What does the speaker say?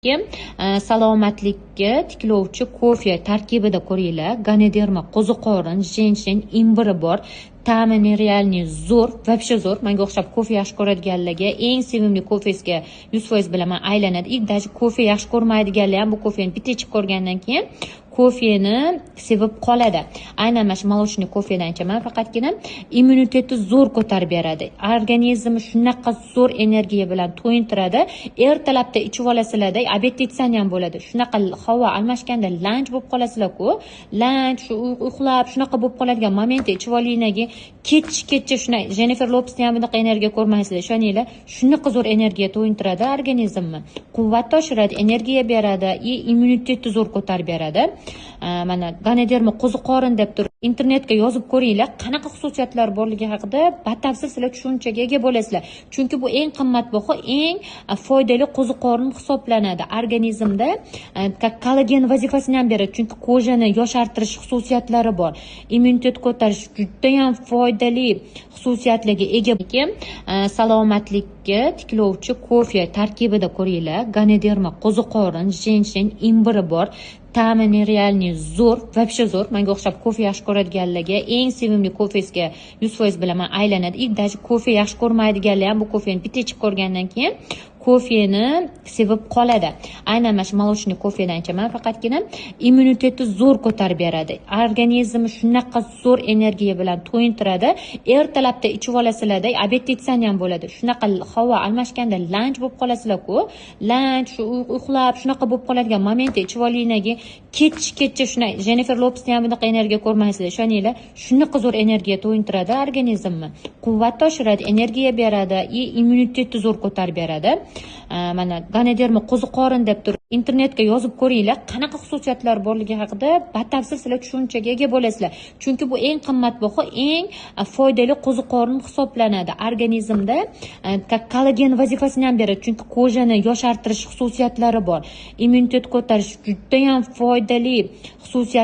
Salomatlikka tiklovchi kofe tarkibida ko'ringlar. Ganoderma, qo'ziqorin, jenshen, imbiri bor. Ta'mi nerealniy zo'r, вообще zo'r. Menga o'xshab kofe yaxshi ko'radiganlarga, eng sevimli kofesiga 100% bilaman aylanadi. И даже kofe yaxshi ko'rmaydiganlar ham bu kofeni bitta ichib ko'rgandan keyin kofeni sevib qoladi. Aynan mana shu молочный kofedan ichaman. Faqatgina immunitetni zo'r ko'tarib beradi. Organizmni shunaqa zo'r energiya bilan to'yintiradi. Ertalabda ichib olasizlarda, obed etsam ham bo'ladi. Shunaqa havo almashganda lanch bo'lib qolasizlar-ku. Lanch, uxlab shunaqa bo'lib qoladigan momentda ichib olinglarki, kechgacha shunday Jennifer Lopesni ham bunaqa energiya ko'rmaysizlar. Ishoninglar, shunaqa zo'r energiya to'yintiradi organizmni. Quvvat oshiradi, energiya beradi, immunitetni zo'r ko'tarib beradi. Mana Ganoderma qo'ziqorin deb turib internetga yozib ko'ringlar, qanaqa xususiyatlari borligi haqida batafsil sizlar tushunchaga ega bo'lasizlar. Chunki bu eng qimmatbaho, eng foydali qo'ziqorin hisoblanadi. Organizmda kollagen vazifasini ham beradi. Chunki kojani yoshartirish xususiyatlari bor. Immunitet ko'tarish juda ham foydali xususiyatlarga ega. Salomatlikka tiklovchi kofe tarkibida ko'ringlar. Ganoderma, qo'ziqorin, jenshen, imbiri bor. Ta'mi nerealniy zo'r, вообще zo'r. Menga o'xshab kofe yaxshi ko'radiganlarga, eng sevimli kofesiga 100% bilaman aylanadi. И даже kofe yaxshi ko'rmaydiganlar ham bu kofeni bitta ichib ko'rgandan keyin kofeni sevib qoladi. Aynan mana shu молочный kofedan ichaman. Faqatgina immunitetni zo'r ko'tarib beradi. Organizmni shunaqa zo'r energiya bilan to'yintiradi. Ertalabda ichib olasizlarda, obed etsam ham bo'ladi. Shunaqa havo almashganda lanch bo'lib qolasizlar-ku. Lanch, uxlab shunaqa bo'lib qoladigan momentda ichib olinglarki, kechgacha shunday Jennifer Lopesni ham bunaqa energiya ko'rmaysizlar. Ishoninglar, shunaqa zo'r energiya to'yintiradi organizmni. Quvvat oshiradi, energiya beradi, immunitetni zo'r ko'tarib beradi. Mana Ganoderma qo'ziqorin deb turib internetga yozib ko'ringlar, qanaqa xususiyatlari borligi haqida batafsil sizlar tushunchaga ega bo'lasizlar. Chunki bu eng qimmatbaho, eng foydali qo'ziqorin hisoblanadi. Organizmda kollagen vazifasini ham beradi. Chunki kojani yoshartirish xususiyatlari bor. Immunitet ko'tarish juda ham foydali xususiyat